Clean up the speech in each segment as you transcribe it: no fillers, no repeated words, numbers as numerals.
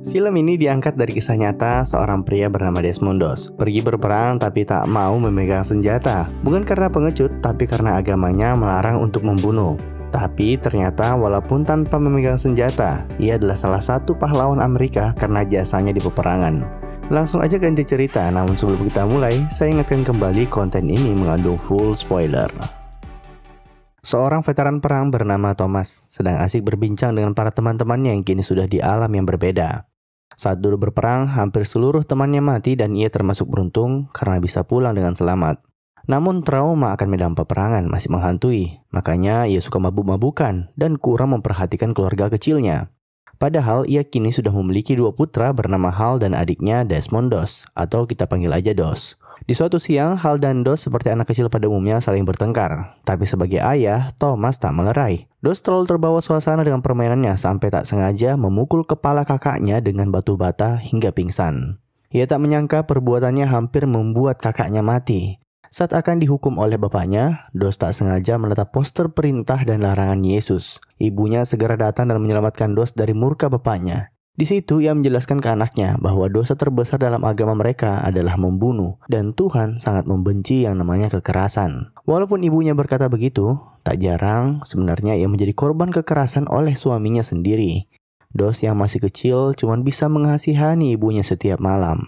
Film ini diangkat dari kisah nyata seorang pria bernama Desmond Doss. Pergi berperang tapi tak mau memegang senjata. Bukan karena pengecut, tapi karena agamanya melarang untuk membunuh. Tapi ternyata walaupun tanpa memegang senjata, ia adalah salah satu pahlawan Amerika karena jasanya di peperangan. Langsung aja ke inti cerita, namun sebelum kita mulai, saya ingatkan kembali konten ini mengandung full spoiler. Seorang veteran perang bernama Thomas sedang asik berbincang dengan para teman-temannya yang kini sudah di alam yang berbeda. Saat dulu berperang, hampir seluruh temannya mati dan ia termasuk beruntung karena bisa pulang dengan selamat. Namun trauma akan medan peperangan masih menghantui, makanya ia suka mabuk-mabukan dan kurang memperhatikan keluarga kecilnya. Padahal ia kini sudah memiliki 2 putra bernama Hal dan adiknya Desmond Doss, atau kita panggil aja Doss. Di suatu siang, Hal dan Doss seperti anak kecil pada umumnya saling bertengkar. Tapi sebagai ayah, Thomas tak melerai. Doss terlalu terbawa suasana dengan permainannya sampai tak sengaja memukul kepala kakaknya dengan batu bata hingga pingsan. Ia tak menyangka perbuatannya hampir membuat kakaknya mati. Saat akan dihukum oleh bapaknya, Doss tak sengaja menetap poster perintah dan larangan Yesus. Ibunya segera datang dan menyelamatkan Doss dari murka bapaknya. Di situ ia menjelaskan ke anaknya bahwa dosa terbesar dalam agama mereka adalah membunuh dan Tuhan sangat membenci yang namanya kekerasan. Walaupun ibunya berkata begitu, tak jarang sebenarnya ia menjadi korban kekerasan oleh suaminya sendiri. Doss yang masih kecil cuma bisa mengasihani ibunya setiap malam.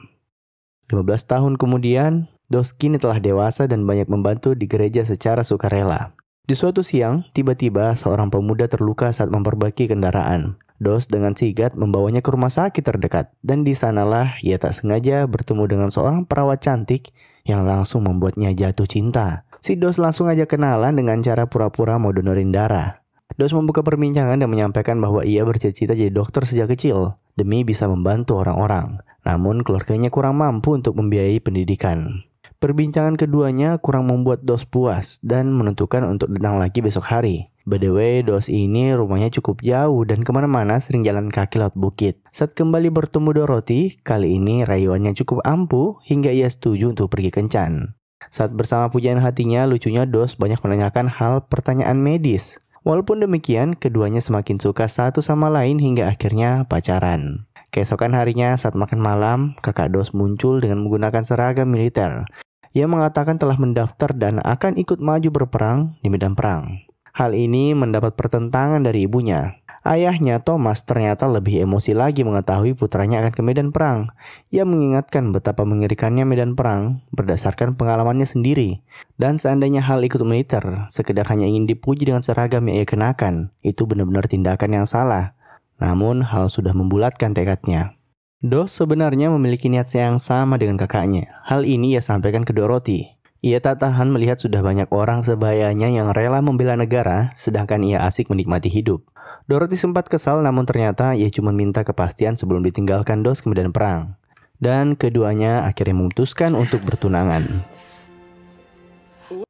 15 tahun kemudian, Doss kini telah dewasa dan banyak membantu di gereja secara sukarela. Di suatu siang, tiba-tiba seorang pemuda terluka saat memperbaiki kendaraan. Doss dengan sigap membawanya ke rumah sakit terdekat, dan di sanalah ia tak sengaja bertemu dengan seorang perawat cantik yang langsung membuatnya jatuh cinta. Si Doss langsung aja kenalan dengan cara pura-pura mau donorin darah. Doss membuka perbincangan dan menyampaikan bahwa ia bercita-cita jadi dokter sejak kecil demi bisa membantu orang-orang. Namun keluarganya kurang mampu untuk membiayai pendidikan. Perbincangan keduanya kurang membuat Doss puas dan menentukan untuk datang lagi besok hari. By the way, Doss ini rumahnya cukup jauh dan kemana-mana sering jalan kaki lewat bukit. Saat kembali bertemu Dorothy, kali ini rayuannya cukup ampuh hingga ia setuju untuk pergi kencan. Saat bersama pujaan hatinya, lucunya Doss banyak menanyakan hal pertanyaan medis. Walaupun demikian, keduanya semakin suka satu sama lain hingga akhirnya pacaran. Keesokan harinya saat makan malam, kakak Doss muncul dengan menggunakan seragam militer. Ia mengatakan telah mendaftar dan akan ikut maju berperang di medan perang. Hal ini mendapat pertentangan dari ibunya. Ayahnya, Thomas, ternyata lebih emosi lagi mengetahui putranya akan ke medan perang. Ia mengingatkan betapa mengerikannya medan perang berdasarkan pengalamannya sendiri. Dan seandainya Hal ikut militer, sekedar hanya ingin dipuji dengan seragam yang ia kenakan, itu benar-benar tindakan yang salah. Namun Hal sudah membulatkan tekadnya. Doss sebenarnya memiliki niat yang sama dengan kakaknya. Hal ini ia sampaikan ke Dorothy. Ia tak tahan melihat sudah banyak orang sebayanya yang rela membela negara, sedangkan ia asik menikmati hidup. Dorothy sempat kesal, namun ternyata ia cuma minta kepastian sebelum ditinggalkan Doss ke medan perang. Dan keduanya akhirnya memutuskan untuk bertunangan.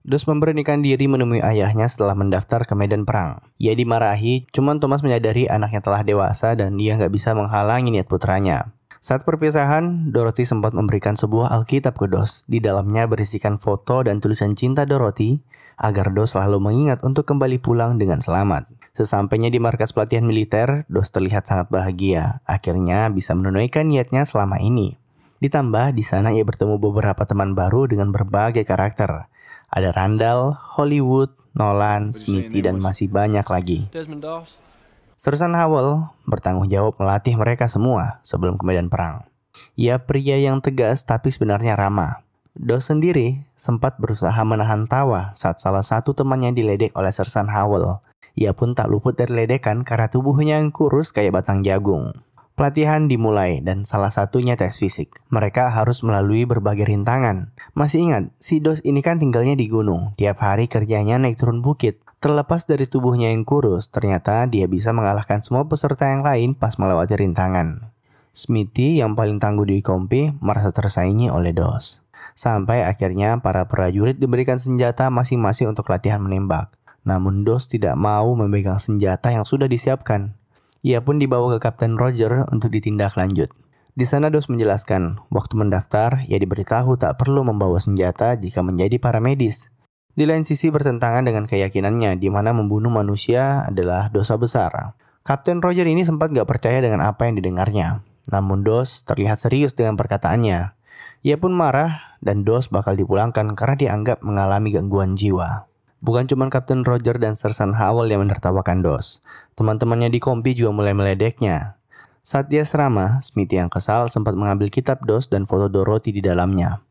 Doss memberanikan diri menemui ayahnya setelah mendaftar ke medan perang. Ia dimarahi, cuman Thomas menyadari anaknya telah dewasa dan dia nggak bisa menghalangi niat putranya. Saat perpisahan, Dorothy sempat memberikan sebuah Alkitab ke Doss. Di dalamnya berisikan foto dan tulisan cinta Dorothy agar Doss selalu mengingat untuk kembali pulang dengan selamat. Sesampainya di markas pelatihan militer, Doss terlihat sangat bahagia. Akhirnya bisa menunaikan niatnya selama ini. Ditambah di sana ia bertemu beberapa teman baru dengan berbagai karakter. Ada Randall, Hollywood, Nolan, Smithy, dan masih banyak lagi. Sersan Howell bertanggung jawab melatih mereka semua sebelum ke medan perang. Ia pria yang tegas tapi sebenarnya ramah. Doss sendiri sempat berusaha menahan tawa saat salah satu temannya diledek oleh Sersan Howell. Ia pun tak luput dari ledekan karena tubuhnya yang kurus kayak batang jagung. Pelatihan dimulai dan salah satunya tes fisik. Mereka harus melalui berbagai rintangan. Masih ingat, si Doss ini kan tinggalnya di gunung. Tiap hari kerjanya naik turun bukit. Terlepas dari tubuhnya yang kurus, ternyata dia bisa mengalahkan semua peserta yang lain pas melewati rintangan. Smithy yang paling tangguh di kompi merasa tersaingi oleh Doss. Sampai akhirnya para prajurit diberikan senjata masing-masing untuk latihan menembak. Namun Doss tidak mau memegang senjata yang sudah disiapkan. Ia pun dibawa ke Kapten Roger untuk ditindak lanjut. Di sana Doss menjelaskan, waktu mendaftar ia diberitahu tak perlu membawa senjata jika menjadi paramedis. Di lain sisi bertentangan dengan keyakinannya di mana membunuh manusia adalah dosa besar. Kapten Roger ini sempat gak percaya dengan apa yang didengarnya. Namun Dos terlihat serius dengan perkataannya. Ia pun marah dan Dos bakal dipulangkan karena dianggap mengalami gangguan jiwa. Bukan cuma Kapten Roger dan Sersan Howell yang menertawakan Dos. Teman-temannya di kompi juga mulai meledeknya. Saat dia asrama, Smithy yang kesal sempat mengambil kitab Dos dan foto Dorothy di dalamnya.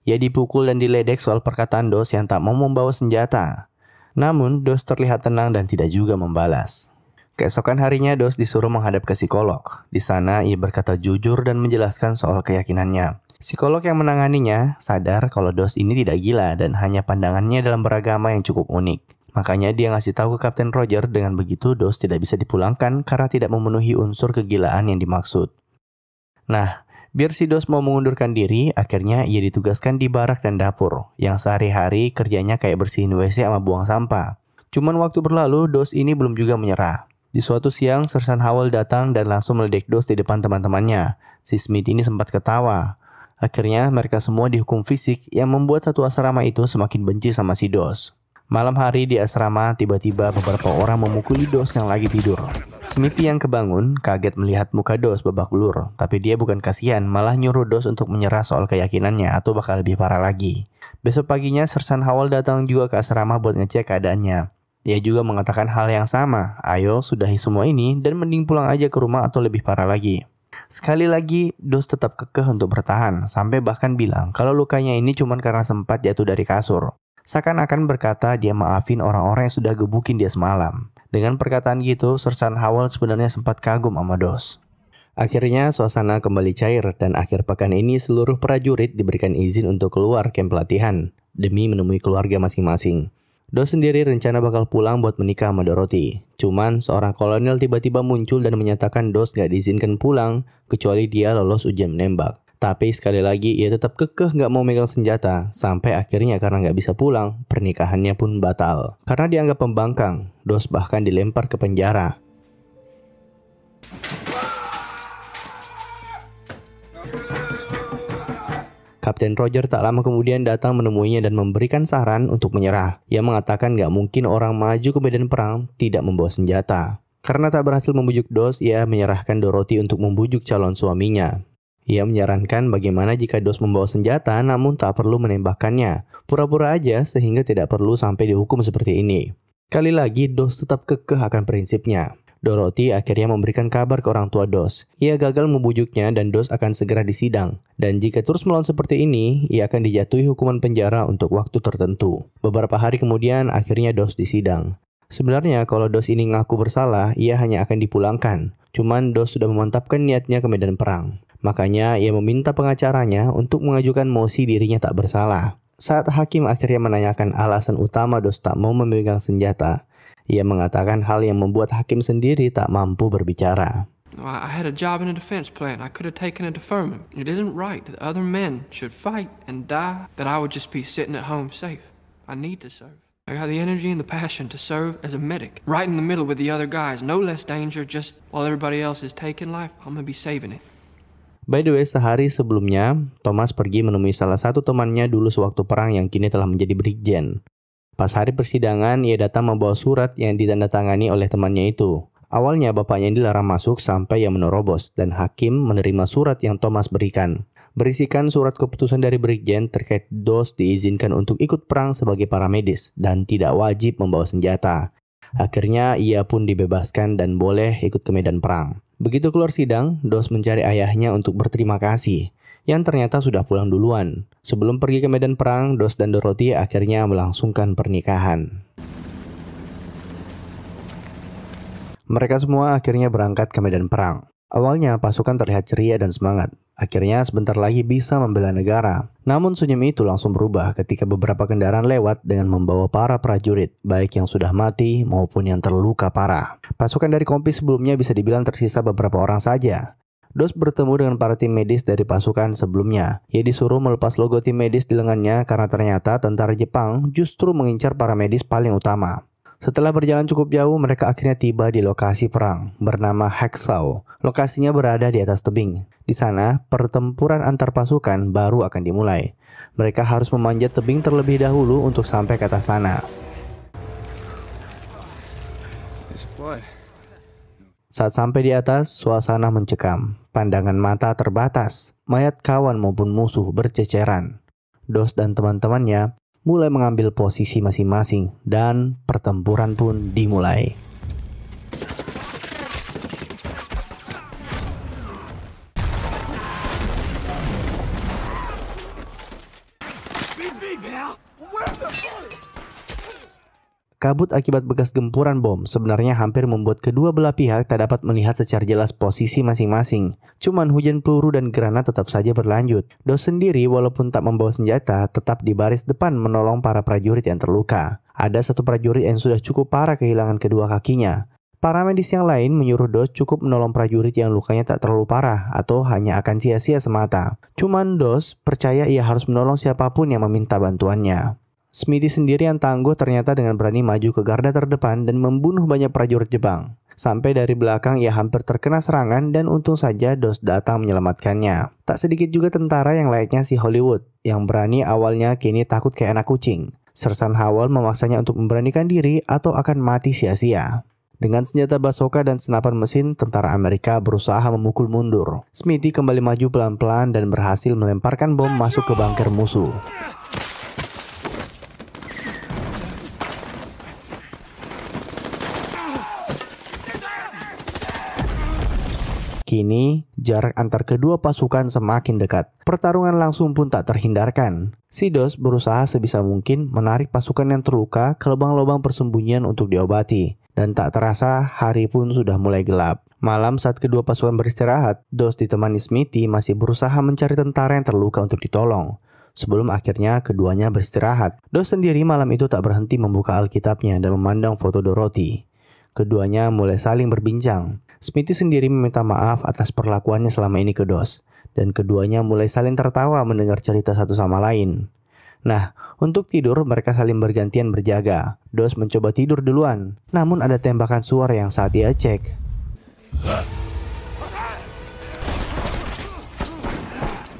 Ia dipukul dan diledek soal perkataan Dos yang tak mau membawa senjata. Namun, Dos terlihat tenang dan tidak juga membalas. Keesokan harinya, Dos disuruh menghadap ke psikolog. Di sana, ia berkata jujur dan menjelaskan soal keyakinannya. Psikolog yang menanganinya sadar kalau Dos ini tidak gila dan hanya pandangannya dalam beragama yang cukup unik. Makanya dia ngasih tahu ke Kapten Roger, dengan begitu Dos tidak bisa dipulangkan karena tidak memenuhi unsur kegilaan yang dimaksud. Nah, biar si Dos mau mengundurkan diri, akhirnya ia ditugaskan di barak dan dapur, yang sehari-hari kerjanya kayak bersihin WC sama buang sampah. Cuman waktu berlalu, Dos ini belum juga menyerah. Di suatu siang, Sersan Howell datang dan langsung meledek Dos di depan teman-temannya. Si Smith ini sempat ketawa. Akhirnya, mereka semua dihukum fisik yang membuat satu asrama itu semakin benci sama si Dos. Malam hari di asrama, tiba-tiba beberapa orang memukuli Dos yang lagi tidur. Smithy yang kebangun kaget melihat muka Dos babak belur, tapi dia bukan kasihan, malah nyuruh Dos untuk menyerah soal keyakinannya atau bakal lebih parah lagi. Besok paginya, Sersan Howell datang juga ke asrama buat ngecek keadaannya. Ia juga mengatakan hal yang sama, ayo sudahi semua ini dan mending pulang aja ke rumah atau lebih parah lagi. Sekali lagi, Dos tetap kekeh untuk bertahan, sampai bahkan bilang kalau lukanya ini cuma karena sempat jatuh dari kasur. Seakan-akan berkata dia maafin orang-orang yang sudah gebukin dia semalam. Dengan perkataan gitu, Sersan Howell sebenarnya sempat kagum sama Dos. Akhirnya suasana kembali cair dan akhir pekan ini seluruh prajurit diberikan izin untuk keluar kamp pelatihan demi menemui keluarga masing-masing. Dos sendiri rencana bakal pulang buat menikah sama Dorothy. Cuman seorang kolonel tiba-tiba muncul dan menyatakan Dos gak diizinkan pulang kecuali dia lolos ujian menembak. Tapi sekali lagi ia tetap kekeh gak mau megang senjata. Sampai akhirnya karena gak bisa pulang, pernikahannya pun batal. Karena dianggap pembangkang, Dos bahkan dilempar ke penjara. Kapten Roger tak lama kemudian datang menemuinya dan memberikan saran untuk menyerah. Ia mengatakan gak mungkin orang maju ke medan perang tidak membawa senjata. Karena tak berhasil membujuk Dos, ia menyerahkan Dorothy untuk membujuk calon suaminya. Ia menyarankan bagaimana jika Dos membawa senjata namun tak perlu menembakkannya. Pura-pura aja sehingga tidak perlu sampai dihukum seperti ini. Sekali lagi Dos tetap kekeh akan prinsipnya. Dorothy akhirnya memberikan kabar ke orang tua Dos. Ia gagal membujuknya dan Dos akan segera disidang. Dan jika terus melawan seperti ini, ia akan dijatuhi hukuman penjara untuk waktu tertentu. Beberapa hari kemudian akhirnya Dos disidang. Sebenarnya kalau Dos ini ngaku bersalah, ia hanya akan dipulangkan. Cuman Dos sudah memantapkan niatnya ke medan perang. Makanya ia meminta pengacaranya untuk mengajukan mosi dirinya tak bersalah. Saat hakim akhirnya menanyakan alasan utama Dos tak mau memegang senjata, ia mengatakan hal yang membuat hakim sendiri tak mampu berbicara. I had a job in a defense plant. I could have taken a deferment. It isn't right that other men should fight and die, that I would just be sitting at home safe. I need to serve. I got the energy and the passion to serve as a medic, right in the middle with the other guys. No less danger, just while everybody else is taking life, I'm gonna be saving it. By the way, sehari sebelumnya, Thomas pergi menemui salah satu temannya dulu sewaktu perang yang kini telah menjadi brigjen. Pas hari persidangan, ia datang membawa surat yang ditandatangani oleh temannya itu. Awalnya bapaknya dilarang masuk sampai ia menerobos dan hakim menerima surat yang Thomas berikan. Berisikan surat keputusan dari brigjen terkait Dos diizinkan untuk ikut perang sebagai paramedis dan tidak wajib membawa senjata. Akhirnya ia pun dibebaskan dan boleh ikut ke medan perang. Begitu keluar sidang, Dos mencari ayahnya untuk berterima kasih, yang ternyata sudah pulang duluan. Sebelum pergi ke medan perang, Dos dan Dorothy akhirnya melangsungkan pernikahan. Mereka semua akhirnya berangkat ke medan perang. Awalnya pasukan terlihat ceria dan semangat. Akhirnya sebentar lagi bisa membela negara. Namun senyum itu langsung berubah ketika beberapa kendaraan lewat dengan membawa para prajurit, baik yang sudah mati maupun yang terluka parah. Pasukan dari kompi sebelumnya bisa dibilang tersisa beberapa orang saja. Dos bertemu dengan para tim medis dari pasukan sebelumnya. Ia disuruh melepas logo tim medis di lengannya karena ternyata tentara Jepang justru mengincar para medis paling utama. Setelah berjalan cukup jauh, mereka akhirnya tiba di lokasi perang bernama Hacksaw. Lokasinya berada di atas tebing. Di sana, pertempuran antar pasukan baru akan dimulai. Mereka harus memanjat tebing terlebih dahulu untuk sampai ke atas sana. Saat sampai di atas, suasana mencekam. Pandangan mata terbatas. Mayat kawan maupun musuh berceceran. Dos dan teman-temannya mulai mengambil posisi masing-masing dan pertempuran pun dimulai. Kabut akibat bekas gempuran bom sebenarnya hampir membuat kedua belah pihak tak dapat melihat secara jelas posisi masing-masing. Cuman hujan peluru dan granat tetap saja berlanjut. Dos sendiri walaupun tak membawa senjata tetap di baris depan menolong para prajurit yang terluka. Ada satu prajurit yang sudah cukup parah kehilangan kedua kakinya. Para medis yang lain menyuruh Dos cukup menolong prajurit yang lukanya tak terlalu parah atau hanya akan sia-sia semata. Cuman Dos percaya ia harus menolong siapapun yang meminta bantuannya. Smithy sendiri yang tangguh ternyata dengan berani maju ke garda terdepan dan membunuh banyak prajurit Jepang. Sampai dari belakang ia hampir terkena serangan dan untung saja Dos datang menyelamatkannya. Tak sedikit juga tentara yang layaknya si Hollywood, yang berani awalnya kini takut kayak anak kucing. Sersan Howell memaksanya untuk memberanikan diri atau akan mati sia-sia. Dengan senjata bazooka dan senapan mesin, tentara Amerika berusaha memukul mundur. Smithy kembali maju pelan-pelan dan berhasil melemparkan bom masuk ke bunker musuh. Kini, jarak antar kedua pasukan semakin dekat. Pertarungan langsung pun tak terhindarkan. Si Dos berusaha sebisa mungkin menarik pasukan yang terluka ke lubang-lubang persembunyian untuk diobati. Dan tak terasa, hari pun sudah mulai gelap. Malam saat kedua pasukan beristirahat, Dos ditemani Smithy masih berusaha mencari tentara yang terluka untuk ditolong. Sebelum akhirnya keduanya beristirahat. Dos sendiri malam itu tak berhenti membuka Alkitabnya dan memandang foto Dorothy. Keduanya mulai saling berbincang. Smithy sendiri meminta maaf atas perlakuannya selama ini ke Dos. Dan keduanya mulai saling tertawa mendengar cerita satu sama lain. Nah, untuk tidur mereka saling bergantian berjaga. Dos mencoba tidur duluan. Namun ada tembakan suara yang saat dia cek.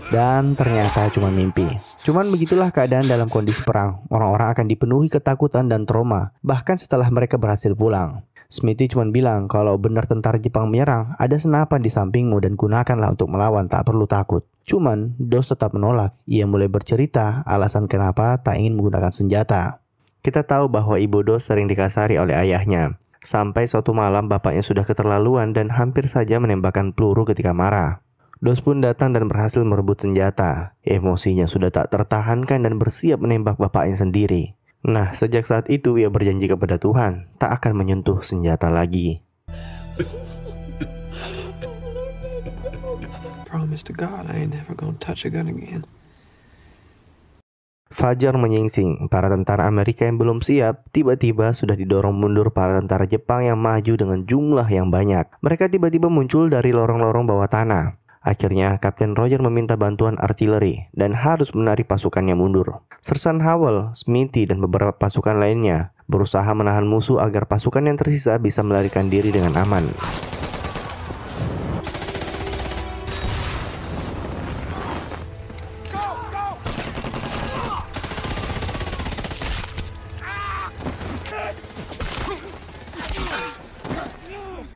Dan ternyata cuma mimpi. Cuman begitulah keadaan dalam kondisi perang. Orang-orang akan dipenuhi ketakutan dan trauma. Bahkan setelah mereka berhasil pulang. Smithy cuma bilang kalau benar tentara Jepang menyerang, ada senapan di sampingmu dan gunakanlah untuk melawan, tak perlu takut. Cuman, Dos tetap menolak. Ia mulai bercerita alasan kenapa tak ingin menggunakan senjata. Kita tahu bahwa ibu Dos sering dikasari oleh ayahnya. Sampai suatu malam bapaknya sudah keterlaluan dan hampir saja menembakkan peluru ketika marah. Dos pun datang dan berhasil merebut senjata. Emosinya sudah tak tertahankan dan bersiap menembak bapaknya sendiri. Nah, sejak saat itu ia berjanji kepada Tuhan tak akan menyentuh senjata lagi. Promise to God I ain't never gonna touch a gun again. Fajar menyingsing, para tentara Amerika yang belum siap tiba-tiba sudah didorong mundur para tentara Jepang yang maju dengan jumlah yang banyak. Mereka tiba-tiba muncul dari lorong-lorong bawah tanah. Akhirnya, Kapten Roger meminta bantuan artileri dan harus menarik pasukannya mundur. Sersan Howell, Smithy, dan beberapa pasukan lainnya berusaha menahan musuh agar pasukan yang tersisa bisa melarikan diri dengan aman.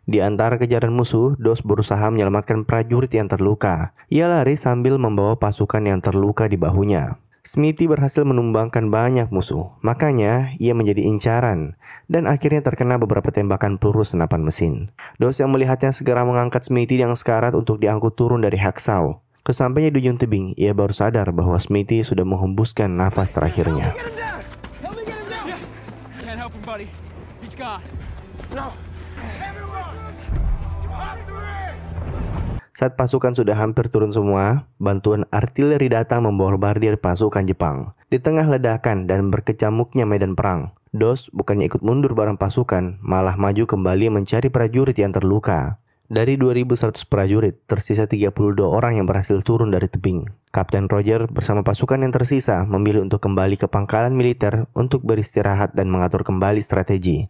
Di antara kejaran musuh, Dos berusaha menyelamatkan prajurit yang terluka. Ia lari sambil membawa pasukan yang terluka di bahunya. Smithy berhasil menumbangkan banyak musuh, makanya ia menjadi incaran dan akhirnya terkena beberapa tembakan peluru senapan mesin. Dos yang melihatnya segera mengangkat Smithy yang sekarat untuk diangkut turun dari hacksaw. Kesampainya di ujung tebing, ia baru sadar bahwa Smithy sudah menghembuskan nafas terakhirnya. Saat pasukan sudah hampir turun semua, bantuan artileri datang membombardir pasukan Jepang. Di tengah ledakan dan berkecamuknya medan perang, Dos bukannya ikut mundur bareng pasukan, malah maju kembali mencari prajurit yang terluka. Dari 2.100 prajurit, tersisa 32 orang yang berhasil turun dari tebing. Kapten Roger bersama pasukan yang tersisa memilih untuk kembali ke pangkalan militer untuk beristirahat dan mengatur kembali strategi.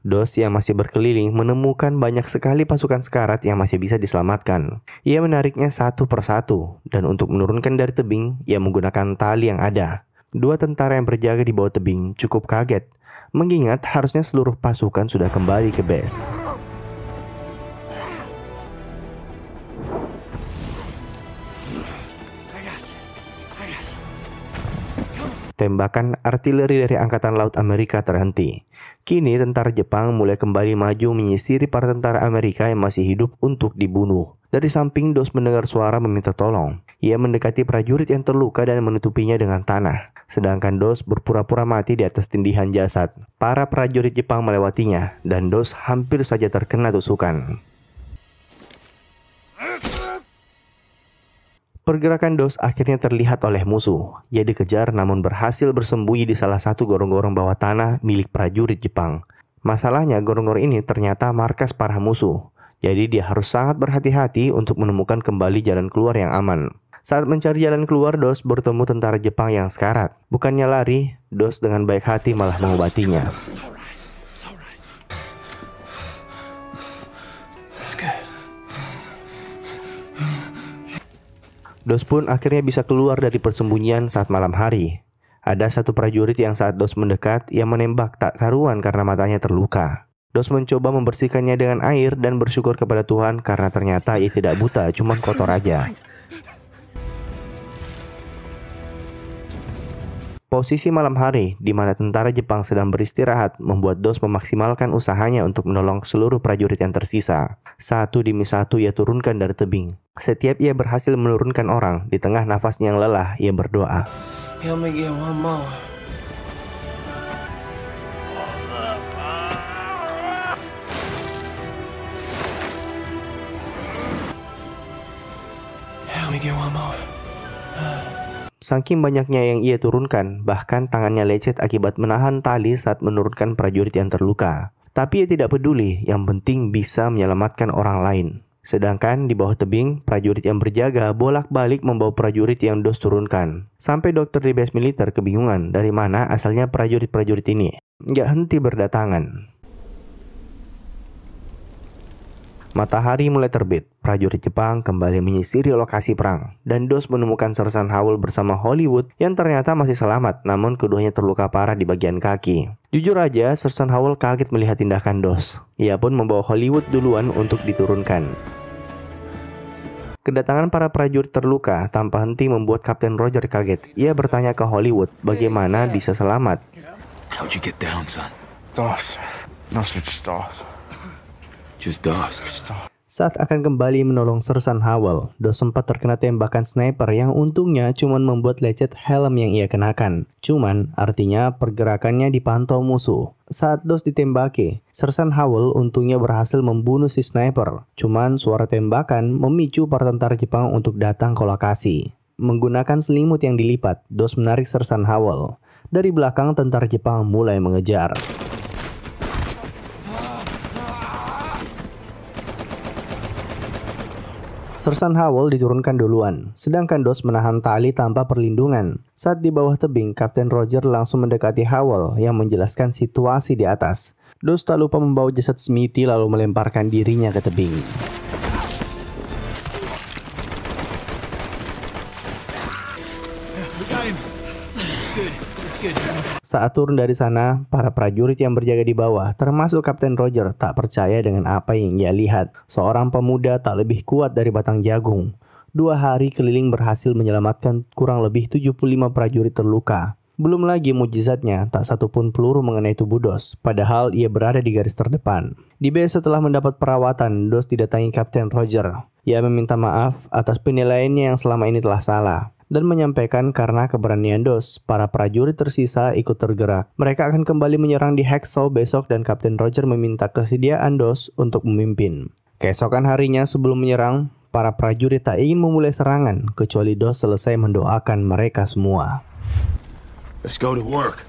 Dos yang masih berkeliling menemukan banyak sekali pasukan sekarat yang masih bisa diselamatkan. Ia menariknya satu persatu, dan untuk menurunkan dari tebing, ia menggunakan tali yang ada. Dua tentara yang berjaga di bawah tebing cukup kaget, mengingat harusnya seluruh pasukan sudah kembali ke base. Tembakan artileri dari Angkatan Laut Amerika terhenti. Kini tentara Jepang mulai kembali maju menyisiri para tentara Amerika yang masih hidup untuk dibunuh. Dari samping, Dos mendengar suara meminta tolong. Ia mendekati prajurit yang terluka dan menutupinya dengan tanah. Sedangkan Dos berpura-pura mati di atas tindihan jasad. Para prajurit Jepang melewatinya, dan Dos hampir saja terkena tusukan. Pergerakan Dos akhirnya terlihat oleh musuh. Ia dikejar namun berhasil bersembunyi di salah satu gorong-gorong bawah tanah milik prajurit Jepang. Masalahnya gorong-gorong ini ternyata markas para musuh. Jadi dia harus sangat berhati-hati untuk menemukan kembali jalan keluar yang aman. Saat mencari jalan keluar, Dos bertemu tentara Jepang yang sekarat. Bukannya lari, Dos dengan baik hati malah mengobatinya. Dos pun akhirnya bisa keluar dari persembunyian saat malam hari. Ada satu prajurit yang saat Dos mendekat, ia menembak tak karuan karena matanya terluka. Dos mencoba membersihkannya dengan air dan bersyukur kepada Tuhan karena ternyata ia tidak buta, cuma kotor aja. Posisi malam hari, di mana tentara Jepang sedang beristirahat, membuat Dos memaksimalkan usahanya untuk menolong seluruh prajurit yang tersisa. Satu demi satu ia turunkan dari tebing. Setiap ia berhasil menurunkan orang, di tengah nafasnya yang lelah, ia berdoa. Help me get one more. Help me get one more. Saking banyaknya yang ia turunkan, bahkan tangannya lecet akibat menahan tali saat menurunkan prajurit yang terluka. Tapi ia tidak peduli, yang penting bisa menyelamatkan orang lain. Sedangkan di bawah tebing, prajurit yang berjaga bolak-balik membawa prajurit yang Dos turunkan. Sampai dokter di base militer kebingungan dari mana asalnya prajurit-prajurit ini. Nggak henti berdatangan. Matahari mulai terbit, prajurit Jepang kembali menyisiri lokasi perang, dan Dos menemukan Sersan Howell bersama Hollywood yang ternyata masih selamat, namun keduanya terluka parah di bagian kaki. Jujur aja, Sersan Howell kaget melihat tindakan Dos. Ia pun membawa Hollywood duluan untuk diturunkan. Kedatangan para prajurit terluka tanpa henti membuat Kapten Roger kaget. Ia bertanya ke Hollywood bagaimana bisa selamat. How'd you get down, son? Dos. No, sir, just Dos. Just Dos. Saat akan kembali menolong Sersan Howell, Dos sempat terkena tembakan sniper yang untungnya cuma membuat lecet helm yang ia kenakan. Cuman artinya pergerakannya dipantau musuh. Saat Dos ditembaki, Sersan Howell untungnya berhasil membunuh si sniper. Cuman suara tembakan memicu para tentara Jepang untuk datang ke lokasi. Menggunakan selimut yang dilipat, Dos menarik Sersan Howell. Dari belakang tentara Jepang mulai mengejar. Sersan Howell diturunkan duluan, sedangkan Dos menahan tali tanpa perlindungan. Saat di bawah tebing, Kapten Roger langsung mendekati Howell yang menjelaskan situasi di atas. Dos tak lupa membawa jasad Smithy lalu melemparkan dirinya ke tebing. Saat turun dari sana, para prajurit yang berjaga di bawah, termasuk Kapten Roger, tak percaya dengan apa yang ia lihat. Seorang pemuda tak lebih kuat dari batang jagung. 2 hari keliling berhasil menyelamatkan kurang lebih 75 prajurit terluka. Belum lagi mujizatnya, tak satupun peluru mengenai tubuh Dos, padahal ia berada di garis terdepan. Di base setelah mendapat perawatan, Dos didatangi Kapten Roger. Ia meminta maaf atas penilaiannya yang selama ini telah salah. Dan menyampaikan karena keberanian Dos, para prajurit tersisa ikut tergerak. Mereka akan kembali menyerang di Hacksaw besok dan Kapten Roger meminta kesediaan Dos untuk memimpin. Keesokan harinya sebelum menyerang, para prajurit tak ingin memulai serangan kecuali Dos selesai mendoakan mereka semua. Let's go to work.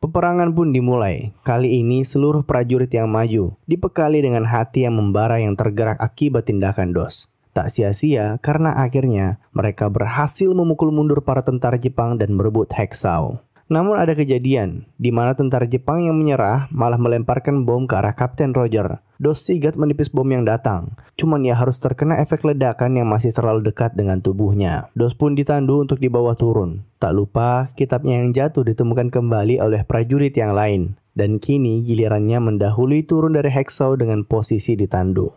Peperangan pun dimulai. Kali ini seluruh prajurit yang maju dibekali dengan hati yang membara yang tergerak akibat tindakan Dos. Tak sia-sia karena akhirnya mereka berhasil memukul mundur para tentara Jepang dan merebut Hacksaw. Namun ada kejadian di mana tentara Jepang yang menyerah malah melemparkan bom ke arah Kapten Roger. Dos sigap menipis bom yang datang, cuman ia harus terkena efek ledakan yang masih terlalu dekat dengan tubuhnya. Dos pun ditandu untuk dibawa turun. Tak lupa, kitabnya yang jatuh ditemukan kembali oleh prajurit yang lain. Dan kini gilirannya mendahului turun dari Hacksaw dengan posisi ditandu.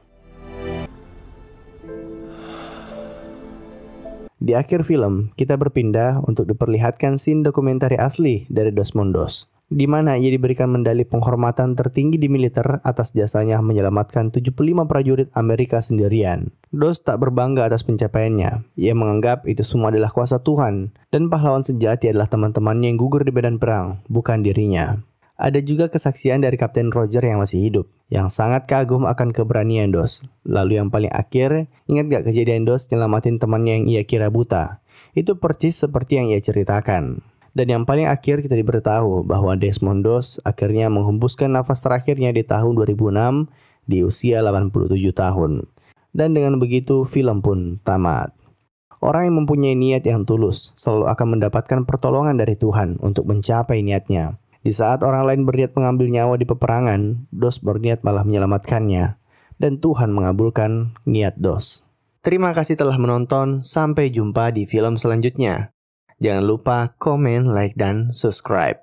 Di akhir film, kita berpindah untuk diperlihatkan scene dokumentari asli dari Desmond Doss, di mana ia diberikan medali penghormatan tertinggi di militer atas jasanya menyelamatkan 75 prajurit Amerika sendirian. Doss tak berbangga atas pencapaiannya. Ia menganggap itu semua adalah kuasa Tuhan, dan pahlawan sejati adalah teman-temannya yang gugur di medan perang, bukan dirinya. Ada juga kesaksian dari Kapten Roger yang masih hidup, yang sangat kagum akan keberanian Doss. Lalu yang paling akhir, ingat gak kejadian Doss nyelamatin temannya yang ia kira buta? Itu persis seperti yang ia ceritakan. Dan yang paling akhir kita diberitahu bahwa Desmond Doss akhirnya menghembuskan nafas terakhirnya di tahun 2006 di usia 87 tahun. Dan dengan begitu film pun tamat. Orang yang mempunyai niat yang tulus selalu akan mendapatkan pertolongan dari Tuhan untuk mencapai niatnya. Di saat orang lain berniat mengambil nyawa di peperangan, Doss berniat malah menyelamatkannya. Dan Tuhan mengabulkan niat Doss. Terima kasih telah menonton, sampai jumpa di film selanjutnya. Jangan lupa komen, like, dan subscribe.